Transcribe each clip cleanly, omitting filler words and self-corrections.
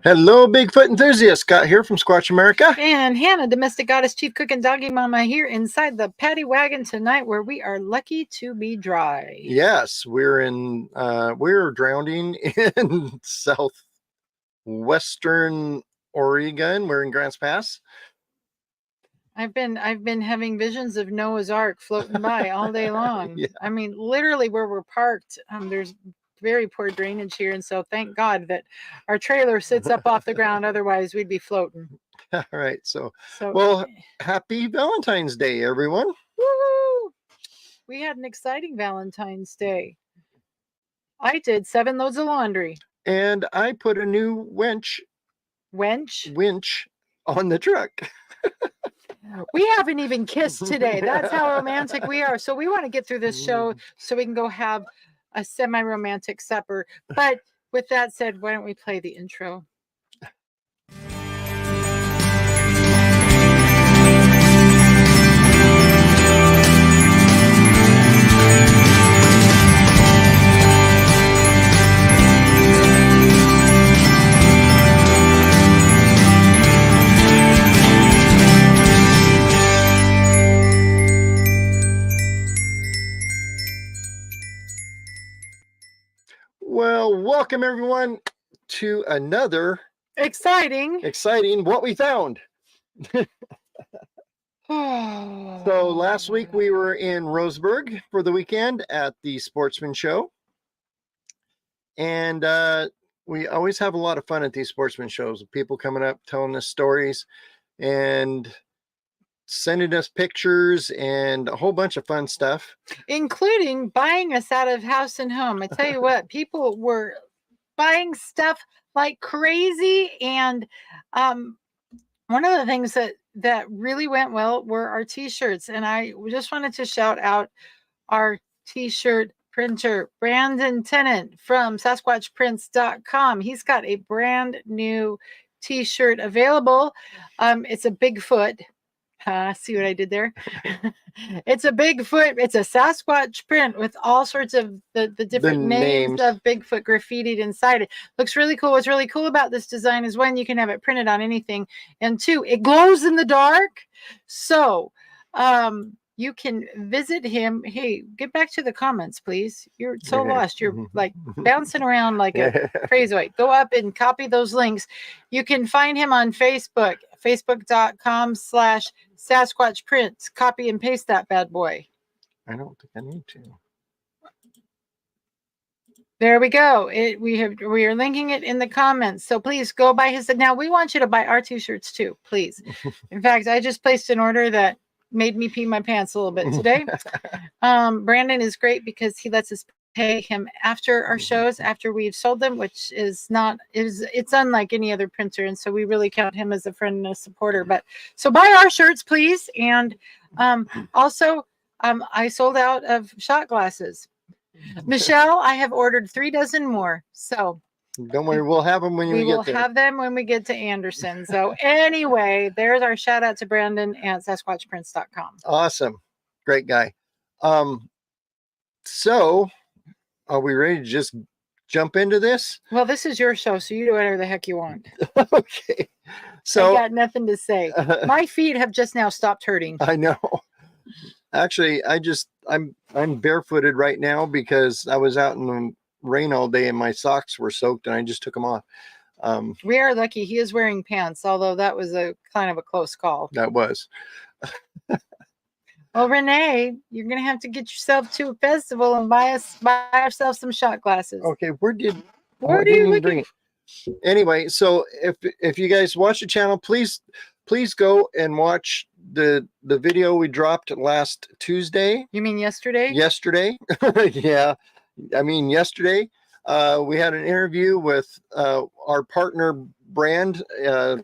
Hello, Bigfoot enthusiasts. Scott here from Squatch America. And Hannah, domestic goddess, chief cook, and doggy mama here inside the paddy wagon tonight, where we are lucky to be dry. Yes, we're drowning in southwestern Oregon. We're in Grants Pass. I've been having visions of Noah's Ark floating by all day long. Yeah. I mean, literally where we're parked, there's very poor drainage here, and so thank God that our trailer sits up off the ground. Otherwise, we'd be floating. All right. So well, happy Valentine's Day, everyone. Woo-hoo! We had an exciting Valentine's Day. I did 7 loads of laundry. And I put a new winch on the truck. We haven't even kissed today. That's how romantic we are. So we want to get through this show so we can go have a semi-romantic supper. But with that said, why don't we play the intro? Well, welcome everyone to another exciting What We Found. So last week we were in Roseburg for the weekend at the Sportsman Show. And we always have a lot of fun at these sportsman shows. People coming up, telling us stories and sending us pictures and a whole bunch of fun stuff, including buying us out of house and home. I tell you what, people were buying stuff like crazy. And one of the things that really went well were our t-shirts. And I just wanted to shout out our t-shirt printer, Brandon Tennant from SasquatchPrints.com. He's got a brand new t-shirt available. It's a Bigfoot. See what I did there? It's a Bigfoot. It's a Sasquatch print with all sorts of the different names of Bigfoot graffitied inside it. Looks really cool. What's really cool about this design is, one, you can have it printed on anything, and 2, it glows in the dark. So you can visit him. Hey, get back to the comments, please. You're so lost. You're like bouncing around like a crazy white. Go up and copy those links. You can find him on Facebook, facebook.com/Sasquatch Prints. Copy and paste that bad boy. I don't think I need to. There we go. We are linking it in the comments. So please go buy his. Now we want you to buy our t-shirts too, please. In fact, I just placed an order that made me pee my pants a little bit today. Brandon is great because he lets us pay him after our shows, after we've sold them, which is it's unlike any other printer. And so we really count him as a friend and a supporter. But so buy our shirts, please. And also, I sold out of shot glasses. Michelle, I have ordered 3 dozen more. So don't worry, we'll have them when we get there. We will have them when we get to Anderson. So anyway, there's our shout out to Brandon at SasquatchPrints.com. Awesome. Great guy. So are we ready to just jump into this? Well, this is your show, so you do whatever the heck you want. Okay. So I got nothing to say. My feet have just now stopped hurting. I know. Actually, I'm barefooted right now because I was out in the rain all day and my socks were soaked and I just took them off. We are lucky he is wearing pants, although that was a kind of a close call. That was. Well, Renee, you're gonna have to get yourself to a festival and buy ourselves some shot glasses. Okay, where do you bring it? Anyway, so if you guys watch the channel, please go and watch the video we dropped last Tuesday. You mean yesterday? Yesterday. Yeah. I mean, yesterday, we had an interview with our partner brand. I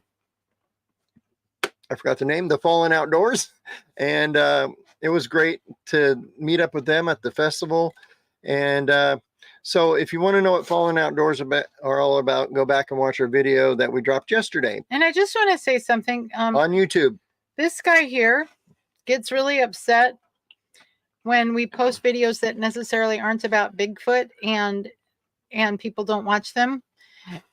forgot the name, The Fallen Outdoors. And it was great to meet up with them at the festival. And so if you want to know what Fallen Outdoors are all about, go back and watch our video that we dropped yesterday. And I just want to say something. On YouTube. This guy here gets really upset when we post videos that necessarily aren't about Bigfoot and people don't watch them.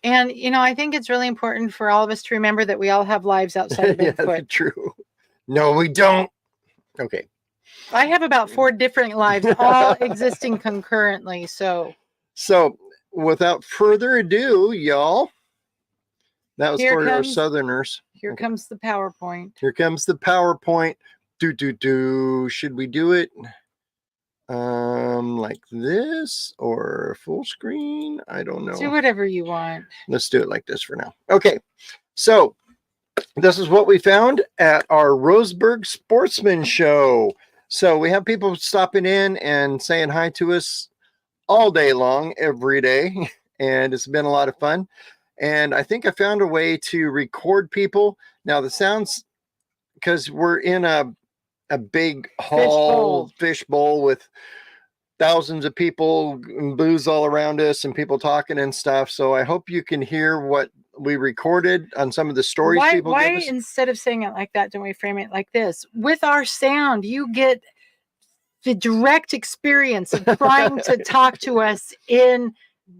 And, I think it's really important for all of us to remember that we all have lives outside of Yeah, Bigfoot. true. No, we don't. Okay. I have about 4 different lives, all existing concurrently. So without further ado, y'all, that was Here for our comes- Southerners. here Okay. comes the PowerPoint. Here comes the PowerPoint. Should we do it like this or full screen? I don't know. Do whatever you want. Let's do it like this for now. Okay. So this is what we found at our Roseburg Sportsman Show. So we have people stopping in and saying hi to us all day long, every day. And it's been a lot of fun. And I think I found a way to record people. Now the sounds, because we're in a big hall, fish bowl with thousands of people and booze all around us and people talking and stuff. So I hope you can hear what we recorded on some of the stories people gave us. Instead of saying it like that, don't we frame it like this? With our sound, you get the direct experience of trying to talk to us in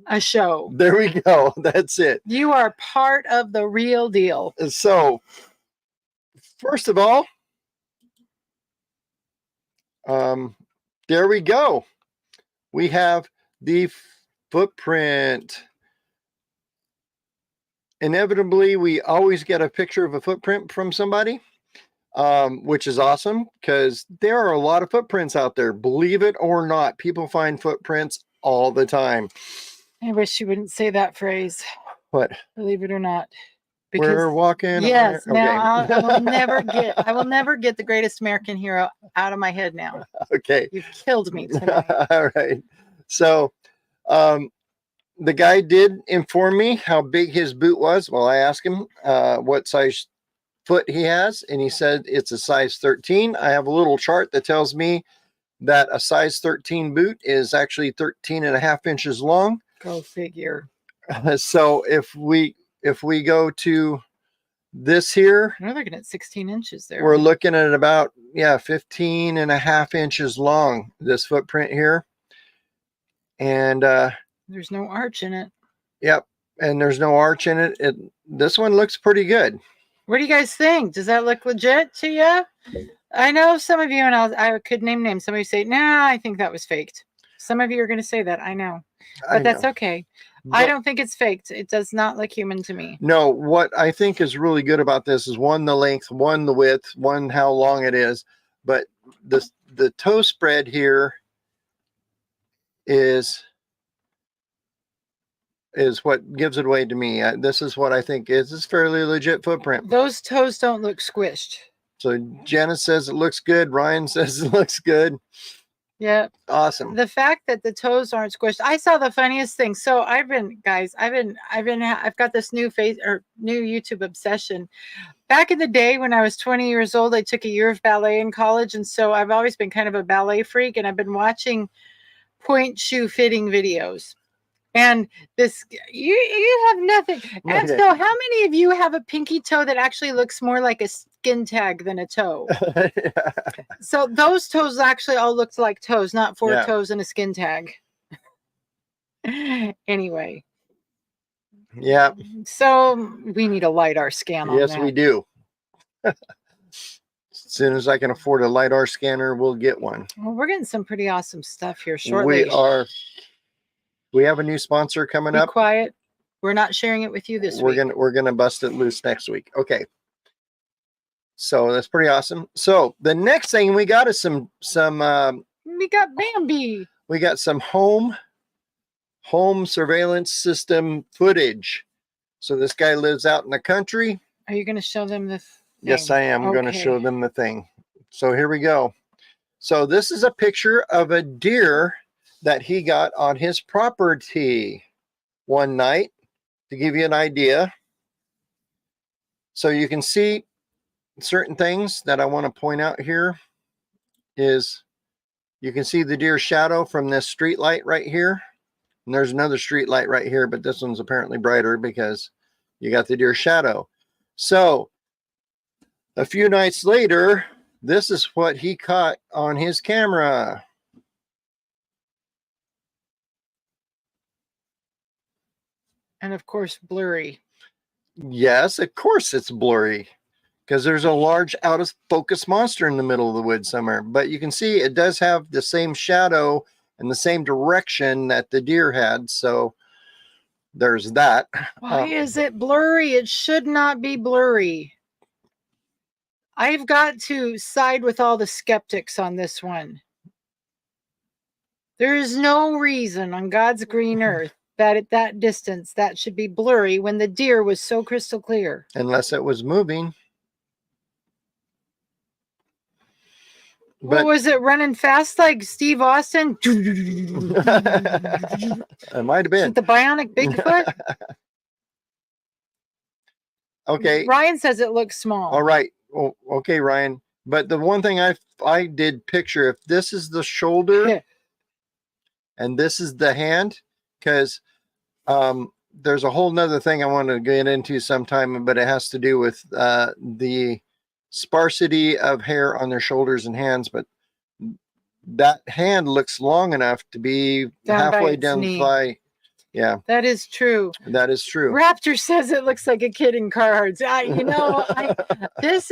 a show. There we go. That's it. You are part of the real deal. So first of all, there we go. We have the footprint. Inevitably, we always get a picture of a footprint from somebody, which is awesome because there are a lot of footprints out there. Believe it or not, people find footprints all the time. I wish you wouldn't say that phrase. What? Believe it or not. We're walking. Yes. Okay. Now I will never get the greatest American hero out of my head now. Okay. You've killed me tonight. All right. So, the guy did inform me how big his boot was. Well, I asked him what size foot he has, and he said it's a size 13. I have a little chart that tells me that a size 13 boot is actually 13 and a half inches long. Go figure. So if we go to this here, We're looking at 16 inches there. we're looking at about 15 and a half inches long, this footprint here. And there's no arch in it. Yep. And there's no arch in it. This one looks pretty good. What do you guys think? Does that look legit to you? I know some of you, and I could name names. Some of you say, nah, I think that was faked. Some of you are going to say that. I know. But that's okay. I don't think it's faked. It does not look human to me. No, what I think is really good about this is one, the length, one, the width, one, how long it is. But the toe spread here is what gives it away to me. This is what I think is fairly legit footprint. Those toes don't look squished. So Janice says it looks good. Ryan says it looks good. Yeah. Awesome. The fact that the toes aren't squished. I saw the funniest thing. So I've got this new YouTube obsession. Back in the day when I was 20 years old, I took a year of ballet in college. And so I've always been kind of a ballet freak, and I've been watching point shoe fitting videos. And this, you have nothing. And so how many of you have a pinky toe that actually looks more like a skin tag than a toe? So those toes actually all looked like toes, not 4 toes and a skin tag. Anyway. Yeah. So we need a LiDAR scan on yes, that. we do. As soon as I can afford a LiDAR scanner, we'll get one. Well, we're getting some pretty awesome stuff here shortly. We have a new sponsor coming up. Be quiet. We're not sharing it with you this week. We're gonna bust it loose next week. Okay. So that's pretty awesome. So the next thing we got is some we got Bambi. We got some home surveillance system footage. So this guy lives out in the country. Are you going to show them the thing? Yes, I am going to show them the thing. So here we go. So this is a picture of a deer that he got on his property one night, to give you an idea. So you can see certain things that I want to point out here is you can see the deer shadow from this street light right here. And there's another street light right here, but this one's apparently brighter because you got the deer shadow. So a few nights later, this is what he caught on his camera. And of course, blurry. Yes, of course it's blurry because there's a large out of focus monster in the middle of the woods somewhere. But you can see it does have the same shadow and the same direction that the deer had. So there's that. Why is it blurry? It should not be blurry. I've got to side with all the skeptics on this one. There is no reason on God's green earth that at that distance that should be blurry when the deer was so crystal clear. Unless it was moving. What was it, running fast like Steve Austin? It might have been. With the bionic Bigfoot? Okay. Ryan says it looks small. All right. Well, okay, Ryan. But the one thing I did picture, if this is the shoulder and this is the hand, because there's a whole nother thing I want to get into sometime, but it has to do with the sparsity of hair on their shoulders and hands. But that hand looks long enough to be halfway down the thigh. Yeah, that is true. That is true. Raptor says it looks like a kid in Carhartts.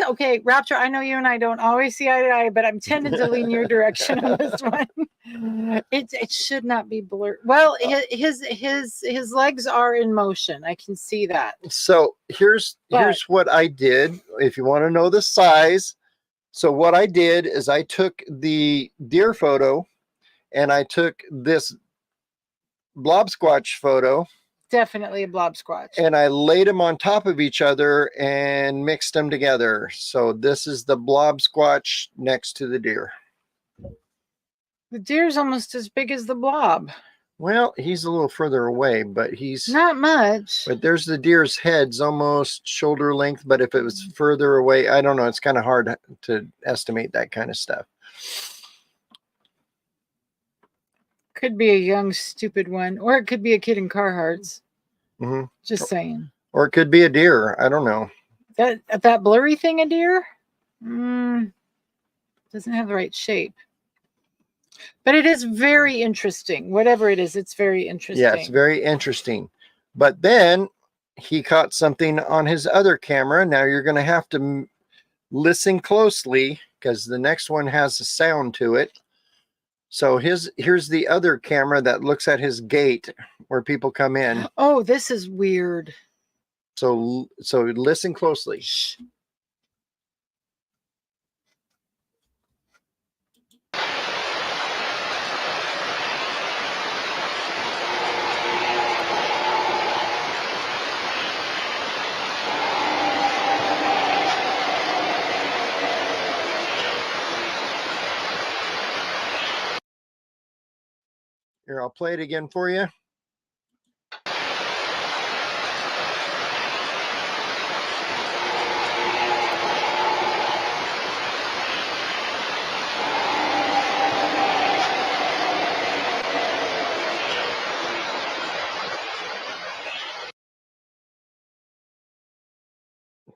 Okay, Raptor, I know you and I don't always see eye to eye, but I'm tending to lean your direction on this one. It should not be blurred. Well, his legs are in motion. I can see that. So here's what I did. If you want to know the size, so what I did is I took the deer photo and I took this blob squatch photo. Definitely a blob squatch. And I laid them on top of each other and mixed them together. So this is the blob squatch next to the deer. The deer's almost as big as the blob. Well, he's a little further away, but he's not much. But there's the deer's head's almost shoulder length. But if it was further away, I don't know. It's kind of hard to estimate that kind of stuff. Could be a young, stupid one, or it could be a kid in Carhartts. Mm-hmm. Just saying. Or it could be a deer. I don't know. That blurry thing, a deer? Doesn't have the right shape. But it is very interesting. Whatever it is, it's very interesting. Yeah, it's very interesting. But then he caught something on his other camera. Now you're going to have to listen closely because the next one has a sound to it. So here's the other camera that looks at his gate where people come in. Oh, this is weird. So listen closely. Shh. Here, I'll play it again for you.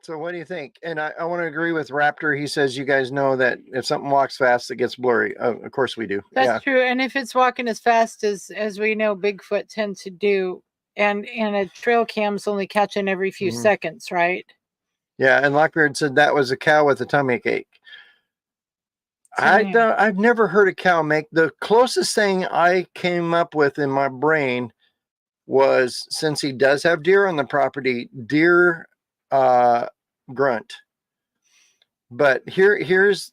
So what do you think? And I want to agree with Raptor. He says you guys know that if something walks fast, it gets blurry. Of course we do. That's true. And if it's walking as fast as we know Bigfoot tend to do, and a trail cam's only catching every few seconds, right? Yeah, and Lockbeard said that was a cow with a tummy ache. I've never heard a cow make. The closest thing I came up with in my brain was, since he does have deer on the property, deer grunt. But here's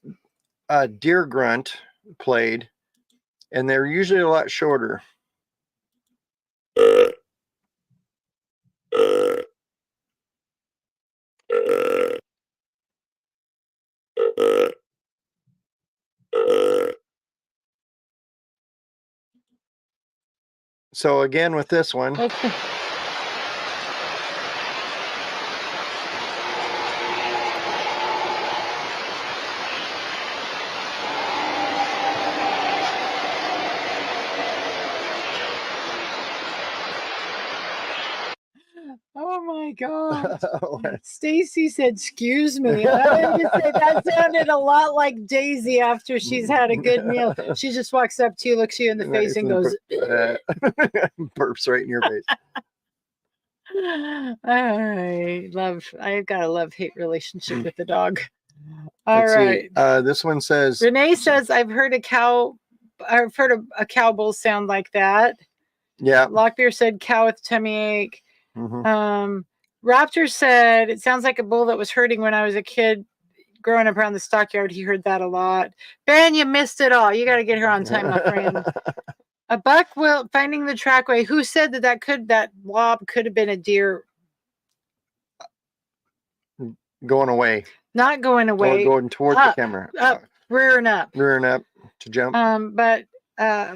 a deer grunt played, and they're usually a lot shorter. So again with this one. Oh my God. Stacy said, excuse me. I wanted to say that sounded a lot like Daisy after she's had a good meal. She just walks up to you, looks you in the face and goes, burps right in your face. I I've got a love-hate relationship with the dog. Let's All right. see. This one says, Renee says, I've heard a cow bull sound like that. yeah. Lockbeer said cow with tummy ache. Mhm. Raptor said, it sounds like a bull that was herding when I was a kid growing up around the stockyard. He heard that a lot. Ben, you missed it all. You got to get here on time, my friend. A buck will finding the trackway. Who said that blob could have been a deer? Going away. Not going Or away. going toward the camera. Up, rearing up. Rearing up to jump. But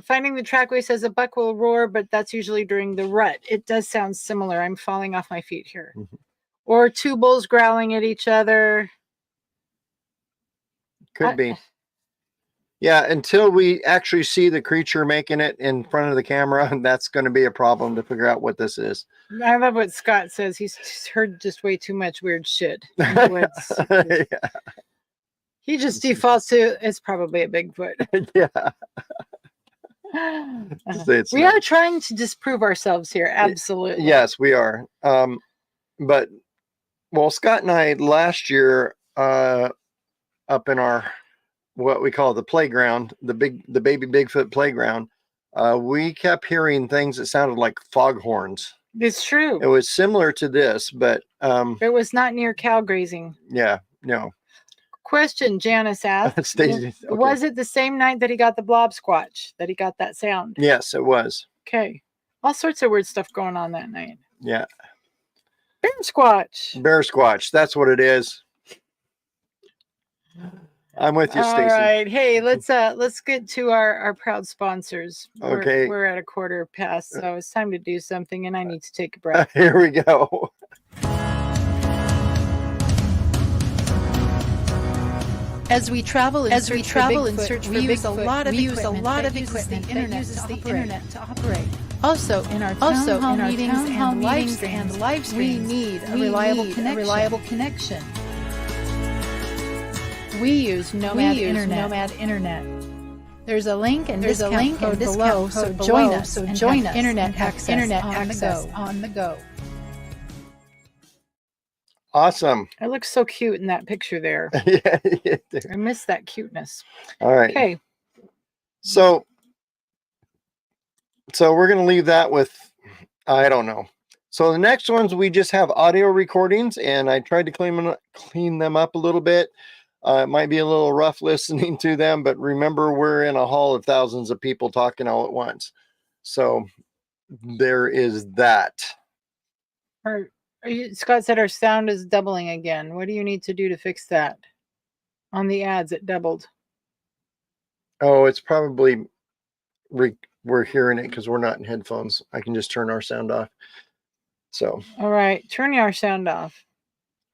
finding the trackway says a buck will roar, but that's usually during the rut. It does sound similar. I'm falling off my feet here. Or two bulls growling at each other. Could be. Yeah, until we actually see the creature making it in front of the camera, that's going to be a problem to figure out what this is. I love what Scott says. He's heard just way too much weird shit in the woods. Yeah. He just defaults to it's probably a Bigfoot. Yeah. We are trying to disprove ourselves here. Absolutely. Yes, we are. But well, Scott and I last year up in our what we call the playground, the baby Bigfoot playground, we kept hearing things that sounded like foghorns. It's true. It was similar to this, but it was not near cow grazing. Yeah, no. Question, Janice asked. Stacey, okay. Was it the same night that he got the blob squatch, that he got that sound? Yes, it was. Okay. All sorts of weird stuff going on that night. Yeah. Bear squatch. Bear squatch. That's what it is. I'm with you, Stacey. All right. Hey, let's get to our proud sponsors. Okay. We're at a quarter past, so it's time to do something, and I need to take a breath. Here we go. As we travel and search for Bigfoot, we use a lot of equipment that uses the internet to operate. Also, in our town hall meetings and live streams, we need a reliable connection. We use Nomad Internet. There's a link and discount code below, so join us and have internet access on the go. Awesome. It looks so cute in that picture there. Yeah, I miss that cuteness. All right. Okay. So we're going to leave that with, I don't know. So the next ones, we just have audio recordings, and I tried to clean them up a little bit. It might be a little rough listening to them, but remember, we're in a hall of thousands of people talking all at once. So there is that. Scott said our sound is doubling again. What do you need to do to fix that? On the ads, it doubled. Oh, it's probably we're hearing it because we're not in headphones. I can just turn our sound off. So. All right, turn our sound off.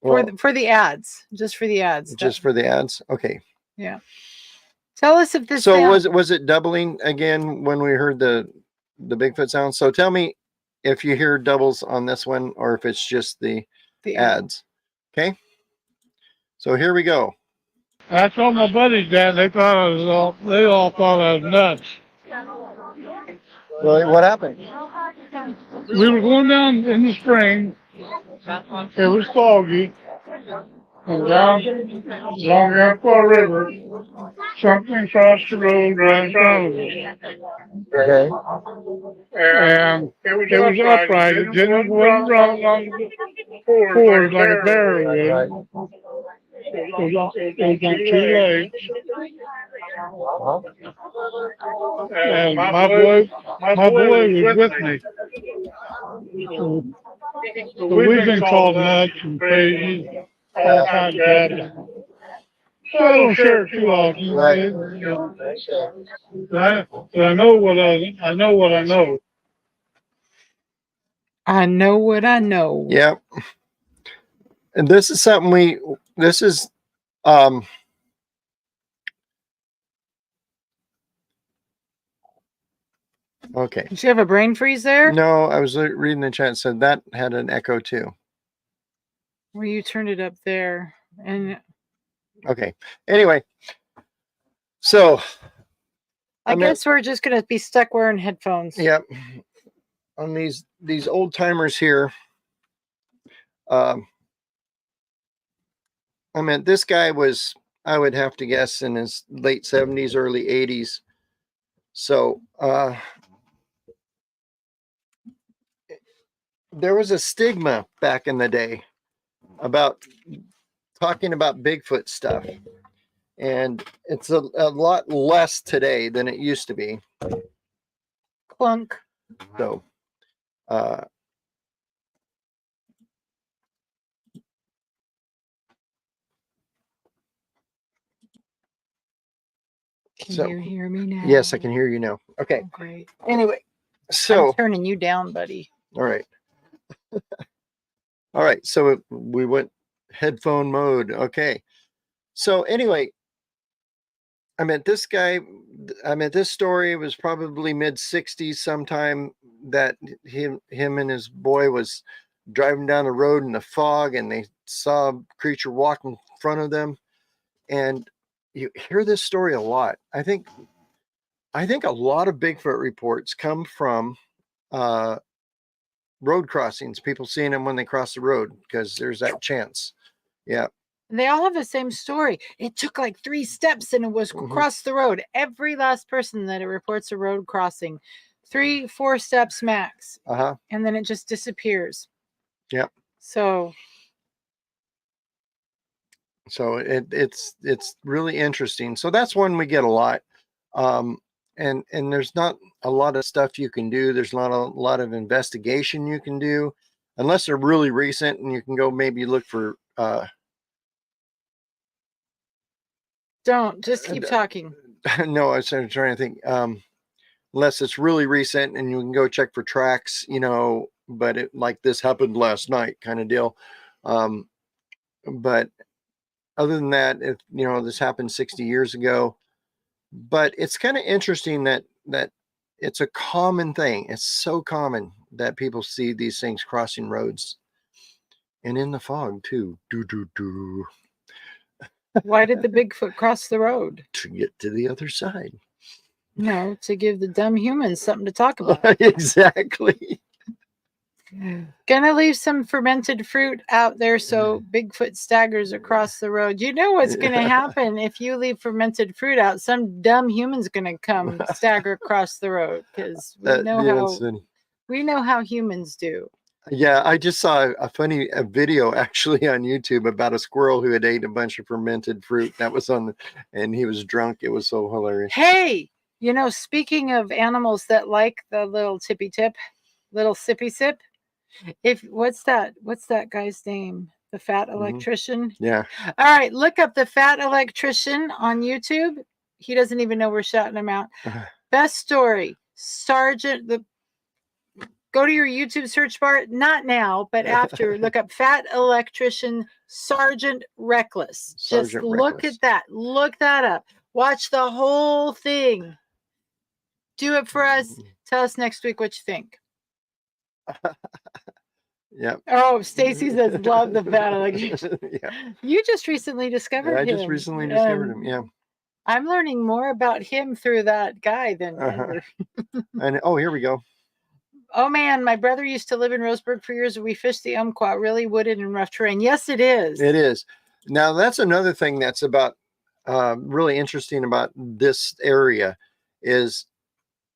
Well, for the ads, just for the ads. Just for the ads. Okay. Yeah. Tell us if this. So was it doubling again when we heard the Bigfoot sound? So tell me if you hear doubles on this one, or if it's just the ads. Okay. So here we go. I told my buddies that they all thought I was nuts. Well, what happened? We were going down in the spring. It was foggy. And down along the Umpqua River, something crossed the road right in front of us. Okay. And it was upright. It wasn't wrong on the forward like a bear would. It was on two legs. And my boy was with me. So we've been called nuts and crazy, all kinds of bad. So I don't share it too often. Right. But I know what I know. I know what I know. Yep. And this is something okay. Did you have a brain freeze there? No, I was reading the chat. Said that had an echo too. Well, you turned it up there, and okay. Anyway, so I guess we're just gonna be stuck wearing headphones. Yep. On these old timers here, Um, I mean, this guy was, I would have to guess, in his late 70s, early 80s. So there was a stigma back in the day about talking about Bigfoot stuff. And it's a lot less today than it used to be. Clunk. So, Can you hear me now? yes, I can hear you now. Okay. Oh, great. Anyway, I'm so, turning you down, buddy. all right. All right. So we went headphone mode. Okay. So anyway, this story was probably mid 60s sometime, that him and his boy was driving down the road in the fog, and they saw a creature walk in front of them. And you hear this story a lot. I think a lot of Bigfoot reports come from road crossings, people seeing them when they cross the road, because there's that chance. Yeah. And they all have the same story. It took like 3 steps and it was across the road. Every last person that it reports a road crossing, 3-4 steps max. And then it just disappears. Yep. So it's really interesting. So that's one we get a lot. And there's not a lot of stuff you can do. There's not a lot of investigation you can do, unless they're really recent, and you can go maybe look for don't just keep talking. no, I was trying to think. Unless it's really recent, and you can go check for tracks, but it, like, this happened last night kind of deal. But other than that, if this happened 60 years ago. But it's kind of interesting that it's a common thing. It's so common that people see these things crossing roads, and in the fog too. Do. Why did the Bigfoot cross the road? To get to the other side. No, to give the dumb humans something to talk about. Exactly. Gonna leave some fermented fruit out there so Bigfoot staggers across the road. You know what's gonna happen if you leave fermented fruit out? Some dumb human's gonna come stagger across the road, because we know how humans do. Yeah, I just saw a funny video actually on YouTube about a squirrel who had ate a bunch of fermented fruit that was and he was drunk. It was so hilarious. Hey, speaking of animals that like the little tippy tip, little sippy sip, what's that guy's name? The fat electrician? Yeah. All right, look up the fat electrician on YouTube. He doesn't even know we're shouting him out. Best story. Go to your YouTube search bar, not now, but after. Look up Fat Electrician Sergeant Reckless. Just look at that. Look that up. Watch the whole thing. Do it for us. Tell us next week what you think. Yep. Oh, Stacy says, love the Fat Electrician. Yeah. You just recently discovered him. I just recently discovered him. Yeah. I'm learning more about him through that guy than ever. And here we go. Oh man, my brother used to live in Roseburg for years. We fished the Umpqua, really wooded and rough terrain. Yes, it is. It is. Now, that's another thing that's about really interesting about this area is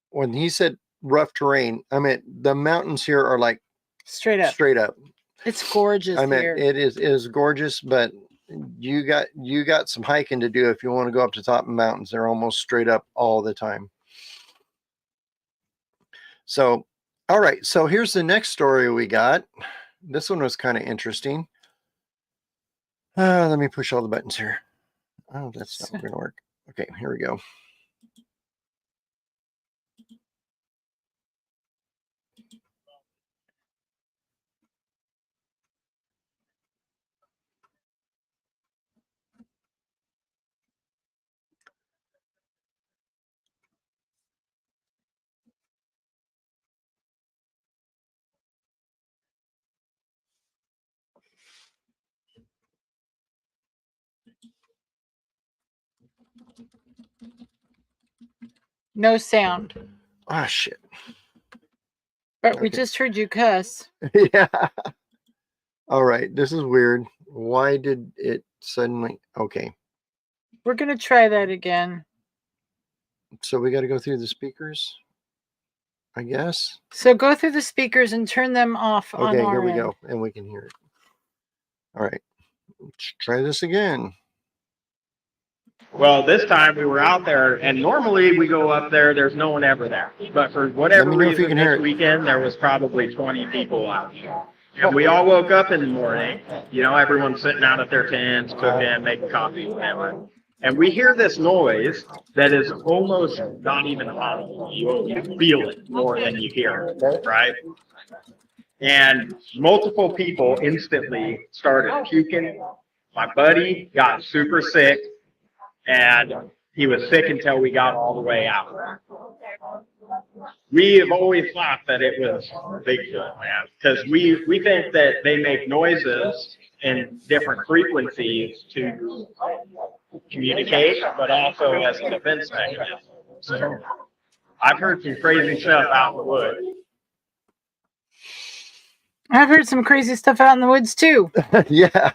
when he said rough terrain, the mountains here are like straight up. It's gorgeous here. It is gorgeous, but you got some hiking to do if you want to go up to top of mountains. They're almost straight up all the time. So, all right. So here's the next story we got. This one was kind of interesting. Let me push all the buttons here. Oh, that's not going to work. Okay, here we go. No sound. Ah, shit. But we just heard you cuss. Yeah. All right, this is weird. Why did it suddenly? Okay, We're going to try that again. so we got to go through the speakers, I guess. So go through the speakers and turn them off on Okay, our here we end. go, and we can hear it. All right, let's try this again. Well, this time we were out there, and normally we go up there, there's no one ever there. But for whatever Let me know if you reason, can hear this it. weekend, there was probably 20 people out. And we all woke up in the morning, you know, everyone's sitting out at their tents, cooking, making coffee, whatever. And we hear this noise that is almost not even audible. You feel it more than you hear it, right? And multiple people instantly started puking. My buddy got super sick, and he was sick until we got all the way out. We have always thought that it was Bigfoot, man, because we think that they make noises in different frequencies to communicate, but also as a defense mechanism. So I've heard some crazy stuff out in the woods. I've heard some crazy stuff out in the woods too. Yeah,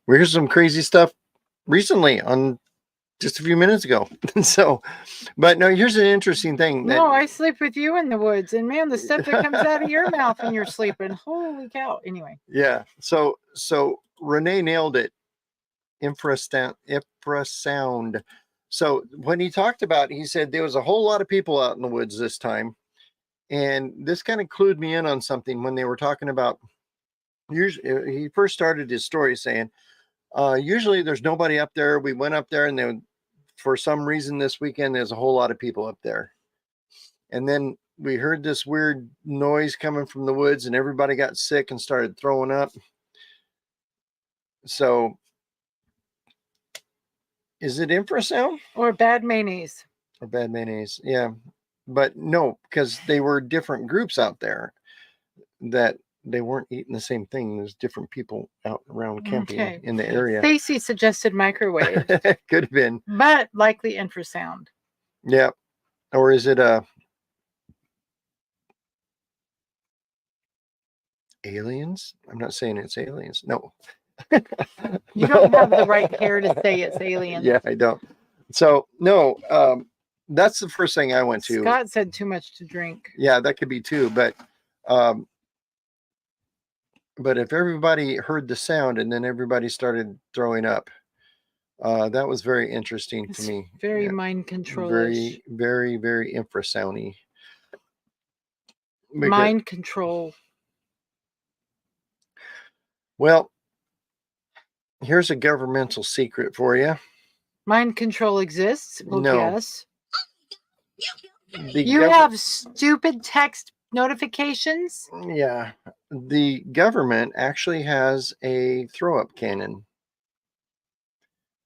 we heard some crazy stuff recently on just a few minutes ago. So, but no, here's an interesting thing. No, I sleep with you in the woods, and man, the stuff that comes out of your mouth when you're sleeping, holy cow. Anyway. Yeah. So Renee nailed it. Infrasound. So when he talked about, he said there was a whole lot of people out in the woods this time. And this kind of clued me in on something when they were talking about, usually he first started his story saying, usually there's nobody up there. We went up there, and for some reason this weekend, there's a whole lot of people up there. And then we heard this weird noise coming from the woods, and everybody got sick and started throwing up. So is it infrasound? Or bad mayonnaise. Or bad mayonnaise? Yeah. But no, because they were different groups out there that they weren't eating the same thing. There's different people out around camping in the area. Stacy suggested microwave. Could have been. But likely infrasound. Yeah. Or is it aliens? I'm not saying it's aliens. No. You don't have the right hair to say it's alien. Yeah, I don't. So no, that's the first thing I went to. Scott said too much to drink. Yeah, that could be too, but if everybody heard the sound and then everybody started throwing up, that was very interesting to me. Very mind control. Very, very, very infrasoundy. Mind control. Well, here's a governmental secret for you. Mind control exists? Well, No. yes. You have stupid text notifications? Yeah. The government actually has a throw-up cannon.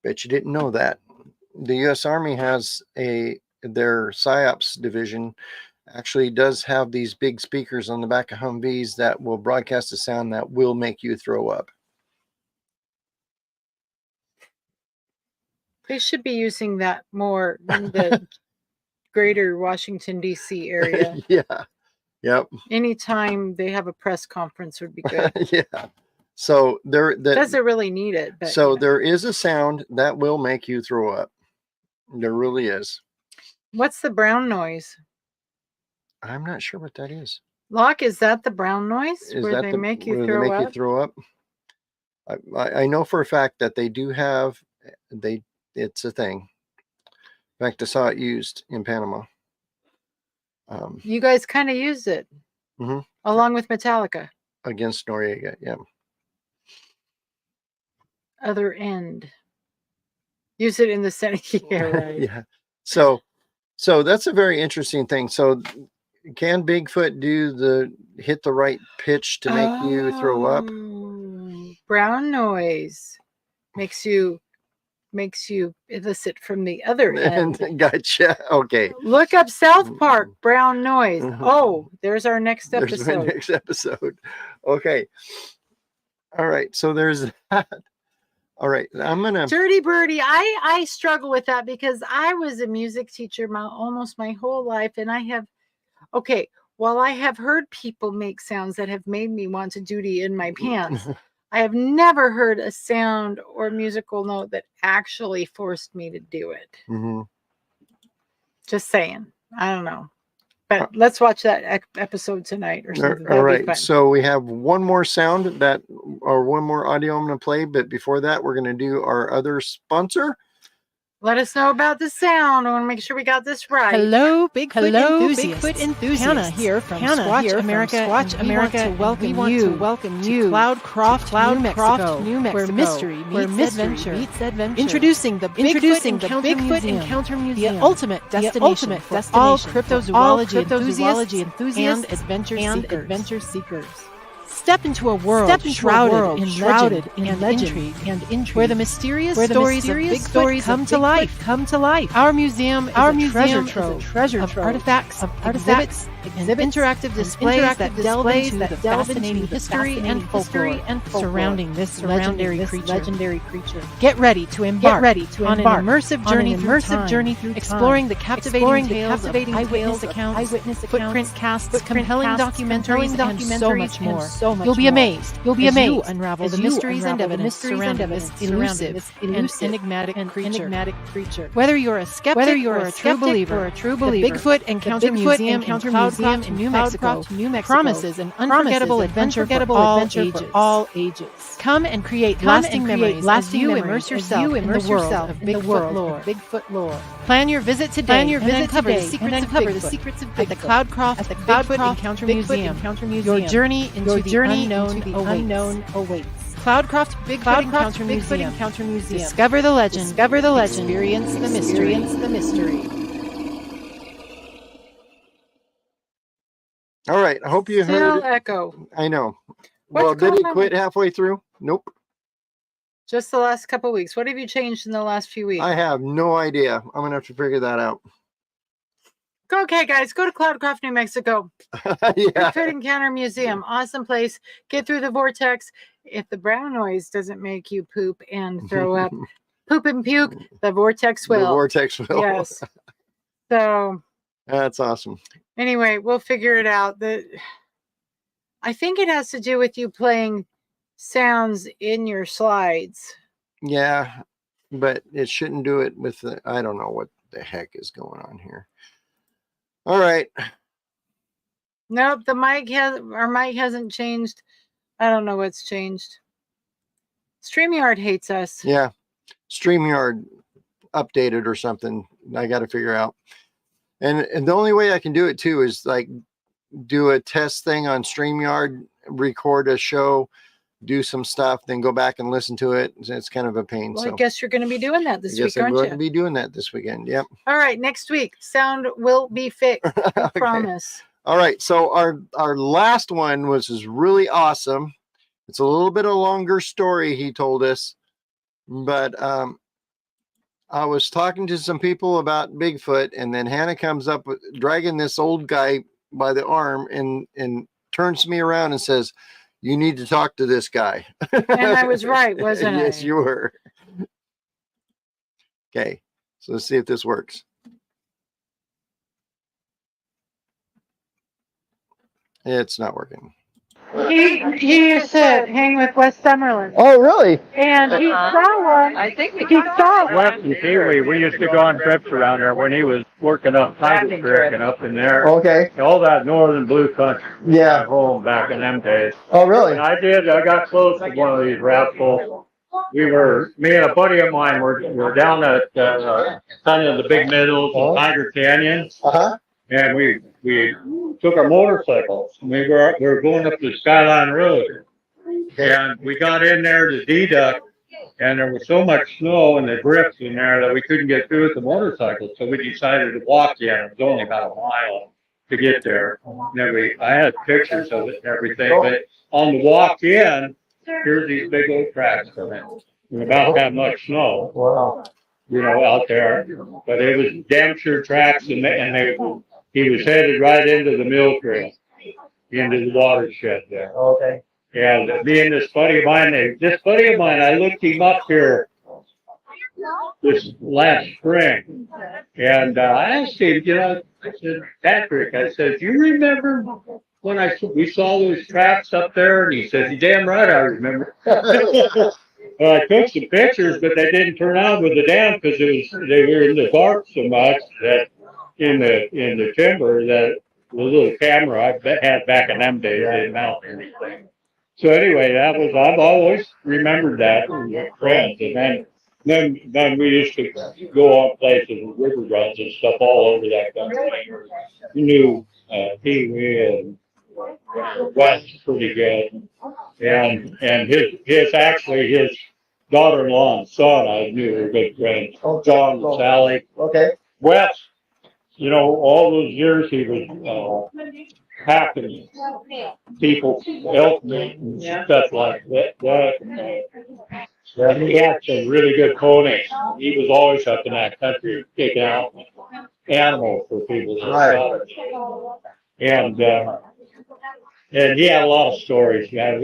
Bet you didn't know that. The U.S. Army has their PSYOPs division actually does have these big speakers on the back of Humvees that will broadcast a sound that will make you throw up. They should be using that more in the greater Washington, D.C. area. Yeah. Yep. Anytime they have a press conference would be good. Yeah. So Doesn't really need it. But, so there is a sound that will make you throw up. There really is. What's the brown noise? I'm not sure what that is. Locke, is that the brown noise Is where that they the, make you where throw they make up? you throw up? I know for a fact that they do have it's a thing. In fact, I saw it used in Panama. You guys kind of used it along with Metallica. Against Noriega, yeah. Other end. Use it in the center. Yeah, right. Yeah. So that's a very interesting thing. So can Bigfoot hit the right pitch to make you throw up? Brown noise makes you elicit from the other end. Gotcha. Okay. Look up South Park brown noise. Oh, there's our next There's my episode. next episode. Okay. All right. So there's that. All right. I'm gonna Dirty Birdie. I struggle with that because I was a music teacher almost my whole life, and while I have heard people make sounds that have made me want to duty in my pants, I have never heard a sound or musical note that actually forced me to do it. Mm-hmm. Just saying. I don't know. But let's watch that episode tonight or something. All That'd be right. fun. So we have one more sound or one more audio I'm going to play. But before that, we're going to do our other sponsor. Let us know about the sound. I want to make sure we got this right. Hello, Bigfoot enthusiasts. Bigfoot enthusiasts. Hannah here from Squatch America. Squatch America. We want to welcome you to Cloudcroft, New Mexico, where mystery meets adventure. Introducing the Bigfoot Encounter Museum, the ultimate destination for all cryptozoology enthusiasts and adventure seekers. Step into a world shrouded in legend and intrigue, where the mysterious stories of Bigfoot come to life. Our museum is a treasure trove of artifacts, exhibits, and interactive displays that delve into the fascinating history and folklore surrounding this legendary creature. Get ready to embark on an immersive journey through time, exploring the captivating tales of eyewitness accounts, footprint casts, compelling documentaries, and so much more. You'll be amazed. You unravel the mysteries and evidence surrounding this elusive and enigmatic creature. Whether you're a skeptic or a true believer, the Bigfoot Encounter Museum in Cloudcroft, New Mexico, promises an unforgettable adventure for all ages. Come and create lasting memories as you immerse yourself in the world of Bigfoot lore. Plan your visit today and uncover the secrets of Bigfoot at the Cloudcroft Bigfoot Encounter Museum. Your journey into the unknown awaits. Cloudcroft Bigfoot Encounter Museum. Discover the legend. Experience the mystery. All right. I hope you heard. Still echo. I know. What's Well, did going he on? quit halfway through? Nope. Just the last couple weeks. What have you changed in the last few weeks? I have no idea. I'm going to have to figure that out. Okay, guys, go to Cloudcroft, New Mexico. Yeah. Bigfoot Encounter Museum. Awesome place. Get through the vortex. If the brown noise doesn't make you poop and throw up, poop and puke, the vortex will. The vortex will. Yes. So That's awesome. anyway, we'll figure it out. I think it has to do with you playing sounds in your slides. Yeah, but it shouldn't do it with the, I don't know what the heck is going on here. All right. Nope, our mic hasn't changed. I don't know what's changed. StreamYard hates us. Yeah. StreamYard updated or something. I got to figure out. And the only way I can do it too is like do a test thing on StreamYard, record a show, do some stuff, then go back and listen to it. It's kind of a pain. Well, so I guess you're going to be doing that this week, I'm aren't going to you? be doing that this weekend. Yep. All right, next week, sound will be fixed. I Okay. promise. All right. So our last one was really awesome. It's a little bit of a longer story he told us, but I was talking to some people about Bigfoot, and then Hannah comes up with dragging this old guy by the arm and turns me around and says, "You need to talk to this guy." And I was right, wasn't I? Yes, you were. Okay, so let's see if this works. It's not working. He used to hang with Wes Summerlin, Oh, really? and he saw one. I think He saw one. Wes and Pee-wee, we used to go on trips around there when he was working up Tiger Creek and up in there. Okay. All that northern blue country. Yeah. At home back in them days. Oh, And really? I got close to one of these rascals. Me and a buddy of mine were down at kind of the big meadows of Tiger Canyon, Uh-huh. and we took our motorcycles. We were going up the Skyline Road, and we got in there to deduct, and there was so much snow and the drifts in there that we couldn't get through with the motorcycles, so we decided to walk in. It was only about a mile to get there. And then I had pictures of it and everything, but on the walk in, here's these big old tracks from it. And about that much snow, Wow. out there. But it was damn sure tracks, and he was headed right into the mill trail, into the watershed there. Okay. And me and this buddy of mine, I looked him up here this last spring, and I asked him, I said, "Patrick," I said, "do you remember when we saw those tracks up there, and he said, "You damn right, I remember." Well, I took some pictures, but they didn't turn out with the dam because they were in the dark so much that in the timber that the little camera I had back in them days didn't mount anything. So anyway, I've always remembered that with friends, and then we used to go on places with river runs and stuff all over that country. We knew Pee Wee and Wes pretty good, and his daughter-in-law and son I knew were good friends. John and Sally. Okay. Wes, you know, all those years he was hacking people, elk meat and stuff like that. And he had some really good ponies. He was always up in that country picking out animals for people to shot it. And he had a lot of stories, man.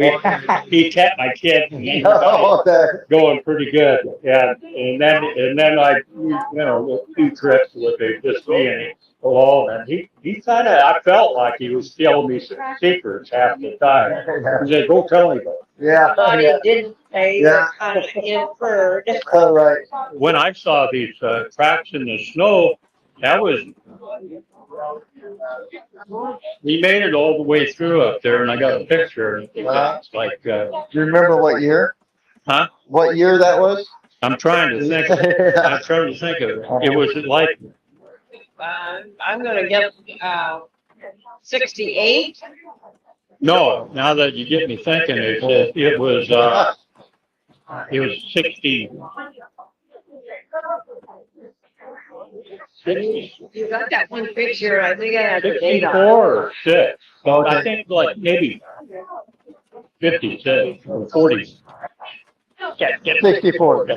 He kept my kid going pretty good. And then I, you know, a few trips with him, just me and him alone. And he kind of, I felt like he was telling me some secrets half the time. He said, "Go tell anybody." Yeah. But he didn't say, yeah. Kind of inferred. All right. When I saw these tracks in the snow, that was, we made it all the way through up there, and I got a picture. It's like, Do you remember what year? huh? What year that was? I'm trying to think. I'm trying to think of it. It was like, I'm going to get 68. no. Now that you get me thinking, it was 60. You got that one picture. I think I had the date on 64 or 6. So I Okay. think like maybe 56 or 40. 64.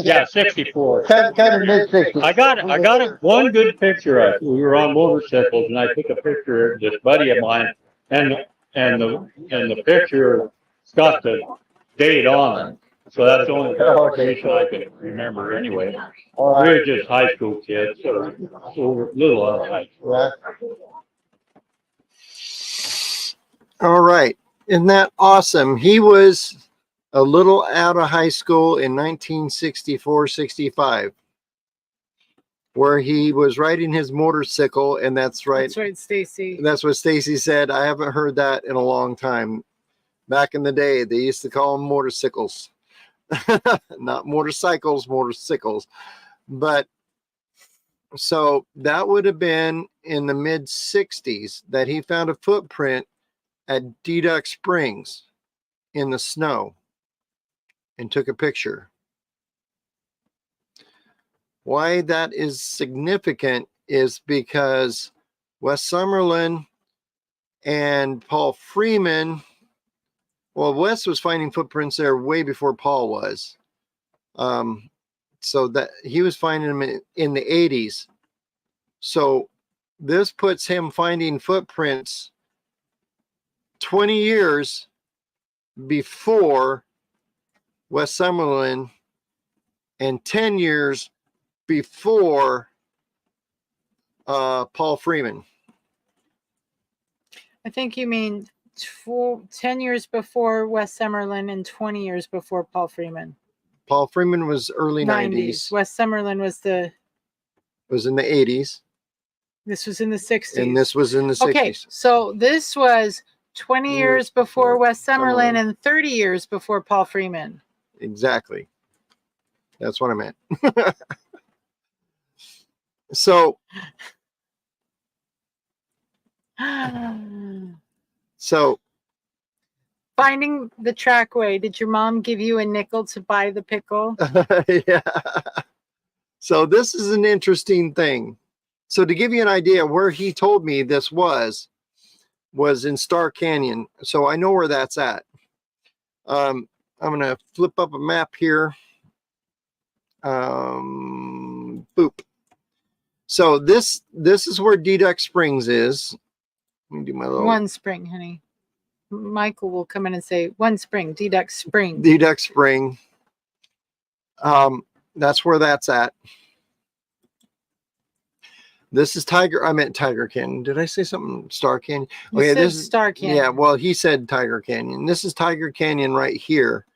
Yeah, 64. Kind of mid-60s. I got one good picture of it. We were on motorcycles, and I took a picture of this buddy of mine, and the picture's got the date on it. So that's the only picture I can remember anyway. We were just high school kids, so we're little out of high school. All right. Isn't that awesome? He was a little out of high school in 1964-65, where he was riding his motorcycle, and that's right. That's right, Stacy. That's what Stacy said. I haven't heard that in a long time. Back in the day, they used to call them motorcycles. Not motorcycles, motorcycles. But so that would have been in the mid 60s that he found a footprint at Deduck Springs in the snow and took a picture. Why that is significant is because Wes Summerlin and Paul Freeman, well, Wes was finding footprints there way before Paul was. So that he was finding them in the 80s. So this puts him finding footprints 20 years before Wes Summerlin and 10 years before Paul Freeman. I think you mean 10 years before Wes Summerlin and 20 years before Paul Freeman. Paul Freeman was early 90s. Wes Summerlin was in the 80s. This was in the 60s. And this was in the 60s. Okay, so this was 20 years before Wes Summerlin and 30 years before Paul Freeman. Exactly. That's what I meant. So finding the trackway. Did your mom give you a nickel to buy the pickle? yeah. So this is an interesting thing. So to give you an idea where he told me this was in Star Canyon. So I know where that's at. I'm going to flip up a map here. Boop. So this is where Deduck Springs is. Let me do my little One Spring, honey. Michael will come in and say, One Spring, Deduck Spring. Deduck Spring. That's where that's at. This is Tiger. I meant Tiger Canyon. Did I say something? Star Canyon. You said this is Star Canyon. Yeah. Well, he said Tiger Canyon. This is Tiger Canyon right here,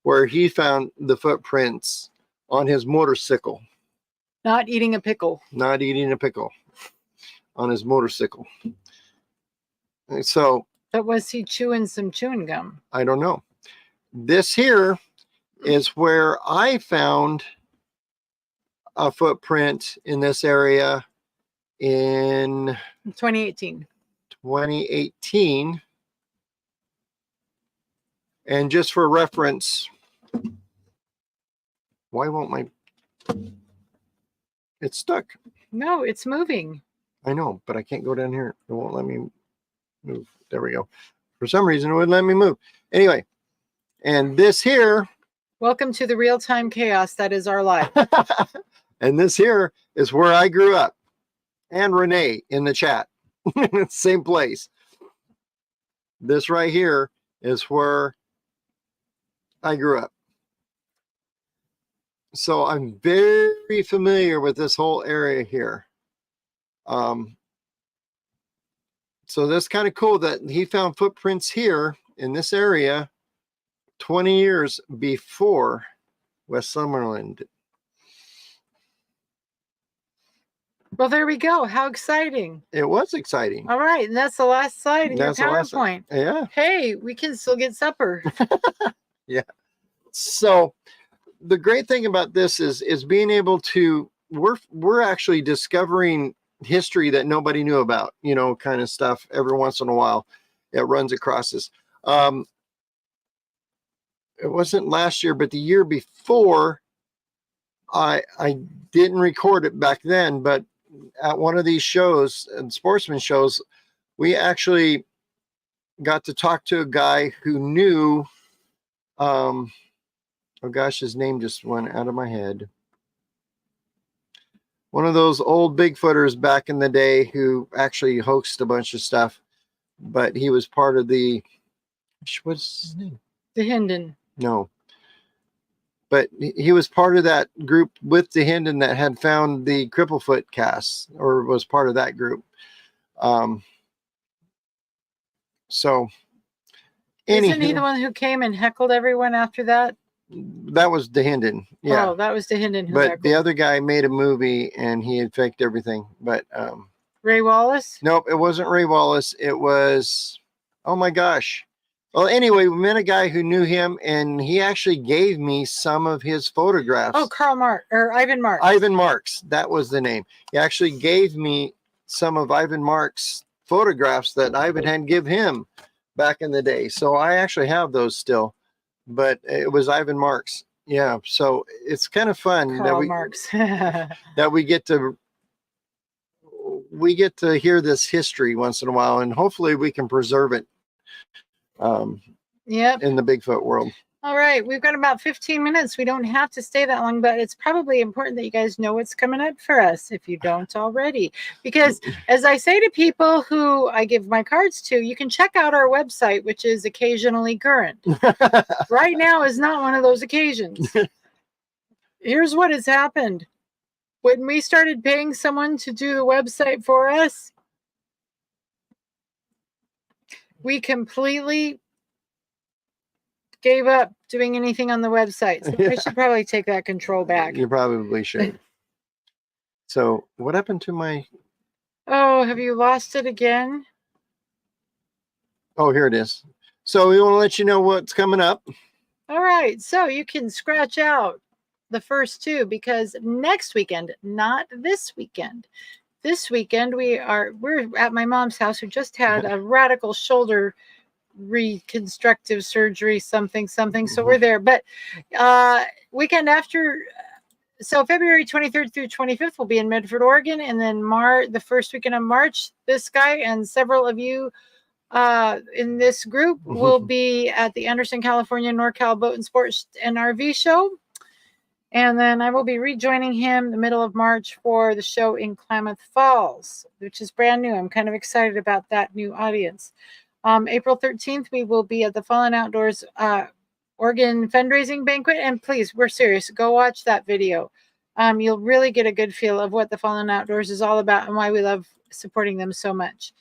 where he found the footprints on his motorcycle. Not eating a pickle. Not eating a pickle on his motorcycle. And so, But was he chewing some chewing gum? I don't know. This here is where I found a footprint in this area in 2018. 2018. And just for reference, why won't my... It's stuck. No, it's moving. I know, but I can't go down here. It won't let me move. There we go. For some reason, it wouldn't let me move. Anyway, and this here... Welcome to the real-time chaos that is our life. And this here is where I grew up. And Renee in the chat. Same place. This right here is where I grew up. So I'm very familiar with this whole area here. So that's kind of cool that he found footprints here in this area 20 years before Westmoreland. Well, there we go. How exciting. It was exciting. All right. And that's the last slide in your That's the last PowerPoint. Yeah. Hey, we can still get supper. Yeah. So the great thing about this is being able to, we're actually discovering history that nobody knew about, you know, kind of stuff every once in a while. It runs across us. It wasn't last year, but the year before, I didn't record it back then, but at one of these shows, sportsman shows, we actually got to talk to a guy who knew, oh gosh, his name just went out of my head. One of those old Bigfooters back in the day who actually hoaxed a bunch of stuff, but he was part of the, what's his name? The Hinden. No. But he was part of that group with the Hinden that had found the Cripplefoot casts, or was part of that group. So, Isn't he the one who came and heckled everyone after that? That was the Hinden. Yeah. Oh, that was the Hinden who But heckled. the other guy made a movie and he had faked everything. But Ray Wallace? nope, it wasn't Ray Wallace. It was, oh my gosh. Well, anyway, we met a guy who knew him, and he actually gave me some of his photographs. Oh, Ivan Marks. Ivan Marks, that was the name. He actually gave me some of Ivan Marks' photographs that Ivan had give him back in the day. So I actually have those still, but it was Ivan Marks. Yeah, so it's kind of fun Karl Marx. that we get to hear this history once in a while, and hopefully we can preserve it. Yep. In the Bigfoot world. All right, we've got about 15 minutes. We don't have to stay that long, but it's probably important that you guys know what's coming up for us if you don't already. Because as I say to people who I give my cards to, you can check out our website, which is occasionally current. Right now is not one of those occasions. Here's what has happened. When we started paying someone to do the website for us, we completely gave up doing anything on the website. So I should probably take that control back. You probably should. So what happened to my... Oh, have you lost it again? Oh, here it is. So we want to let you know what's coming up. All right. So you can scratch out the first two, because next weekend, not this weekend. This weekend we're at my mom's house, who just had a radical shoulder reconstructive surgery, something. So we're there. But weekend after, so February 23rd through 25th, we'll be in Medford, Oregon. And then the first weekend of March, this guy and several of you in this group will be at the Anderson, California NorCal Boat and Sports and RV show. And then I will be rejoining him the middle of March for the show in Klamath Falls, which is brand new. I'm kind of excited about that new audience. April 13th, we will be at the Fallen Outdoors Oregon fundraising banquet. And please, we're serious. Go watch that video. you'll really get a good feel of what the Fallen Outdoors is all about and why we love supporting them so much.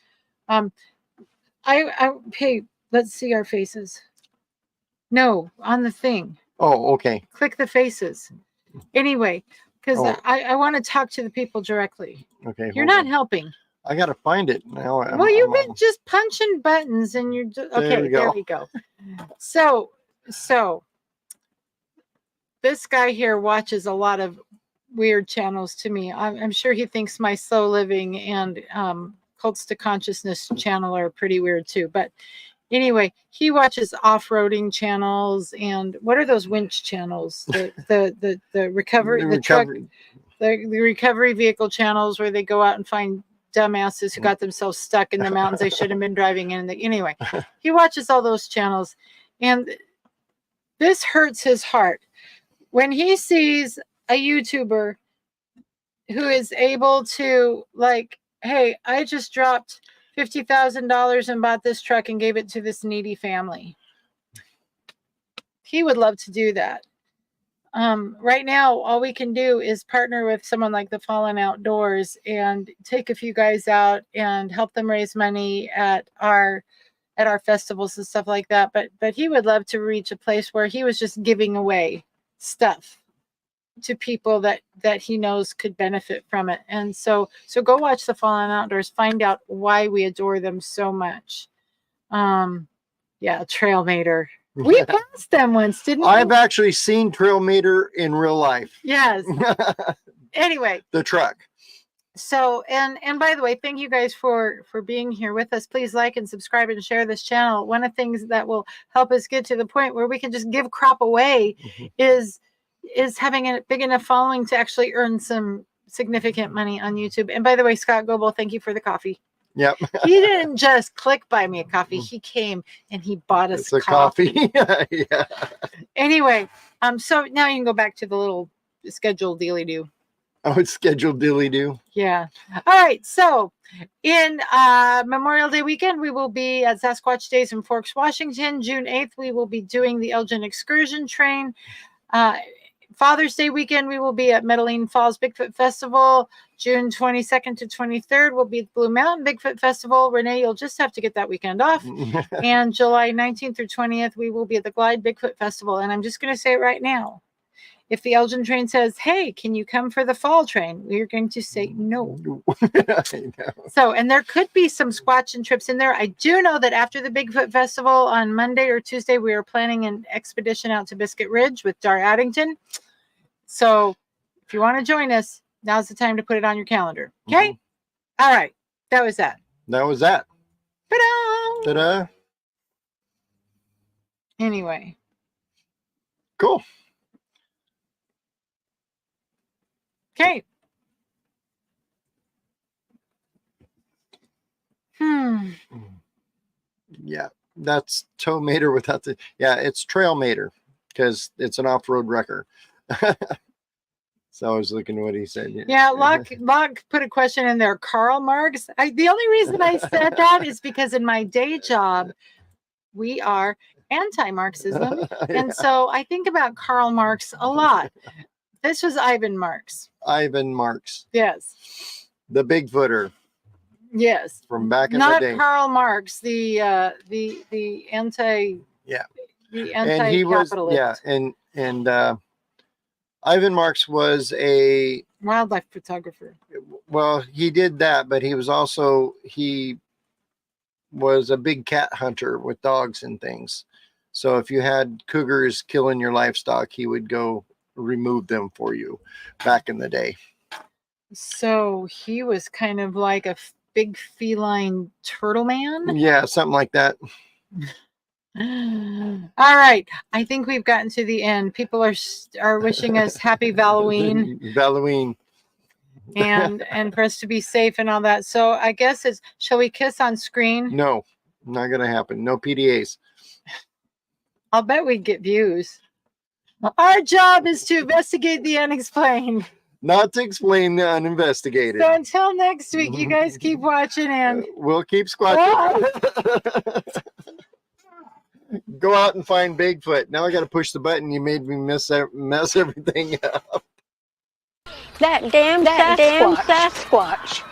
Hey, let's see our faces. No, on the thing. Oh, okay. Click the faces. Anyway, because Oh. I want to talk to the people directly. Okay. You're hold not on. helping. I got to find it now. Well, you've been just punching buttons and you're just, There okay, we go. there we go. So this guy here watches a lot of weird channels to me. I'm sure he thinks my Slow Living and Cults to Consciousness channel are pretty weird too. But anyway, he watches off-roading channels and what are those winch channels? The recovery, the truck, the recovery vehicle channels where they go out and find dumbasses who got themselves stuck in the mountains they should have been driving in. Anyway, he watches all those channels, and this hurts his heart when he sees a YouTuber who is able to, like, hey, I just dropped $50,000 and bought this truck and gave it to this needy family. He would love to do that. Right now, all we can do is partner with someone like the Fallen Outdoors and take a few guys out and help them raise money at our festivals and stuff like that. But he would love to reach a place where he was just giving away stuff to people that he knows could benefit from it. And so go watch the Fallen Outdoors, find out why we adore them so much. Yeah, Trail Mater. We passed them once, didn't we? I've actually seen Trail Mater in real life. Yes. Anyway. The truck. So, and by the way, thank you guys for being here with us. Please like and subscribe and share this channel. One of the things that will help us get to the point where we can just give crap away is having a big enough following to actually earn some significant money on YouTube. And by the way, Scott Goebel, thank you for the coffee. Yep. He didn't just click buy me a coffee. He came and he bought us a coffee. Yeah. Anyway, so now you can go back to the little scheduled dealy-do. Oh, it's scheduled dilly-do. Yeah. All right. So in Memorial Day weekend, we will be at Sasquatch Days in Forks, Washington. June 8th, we will be doing the Elgin Excursion Train. Father's Day weekend, we will be at Medellin Falls Bigfoot Festival. June 22nd to 23rd will be the Blue Mountain Bigfoot Festival. Renee, you'll just have to get that weekend off. And July 19th through 20th, we will be at the Glide Bigfoot Festival. And I'm just going to say it right now. If the Elgin train says, hey, can you come for the fall train? We're going to say no. So, and there could be some Squatch trips in there. I do know that after the Bigfoot Festival on Monday or Tuesday, we are planning an expedition out to Biscuit Ridge with Dar Addington. So if you want to join us, now's the time to put it on your calendar. Okay? All right. That was that. That was that. Ta-da! Ta-da. Anyway. Cool. Okay. Yeah, that's Tow Mater without the, yeah, it's Trail Mater because it's an off-road wrecker. So I was looking at what he said. Yeah, Locke put a question in there. Karl Marx. The only reason I said that is because in my day job, we are anti-Marxism. And so I think about Karl Marx a lot. This was Ivan Marx. Ivan Marx. Yes. The Bigfooter. Yes. From back in Not the day. Karl Marx, the anti. Yeah. The And he was, yeah, and Ivan Marx was a wildlife photographer. Well, he did that, but he was also, he was a big cat hunter with dogs and things. So if you had cougars killing your livestock, he would go remove them for you back in the day. So he was kind of like a big feline turtle man. Yeah, something like that. All right, I think we've gotten to the end. People are wishing us happy Halloween. Halloween. and for us to be safe and all that. So I guess it's, shall we kiss on screen? No, not gonna happen. No PDAs. I'll bet we'd get views. Our job is to investigate the unexplained. Not to explain the uninvestigated. So until next week, you guys keep watching and we'll keep squatching. Go out and find Bigfoot. Now I got to push the button. You made me mess everything up. That damn Sasquatch.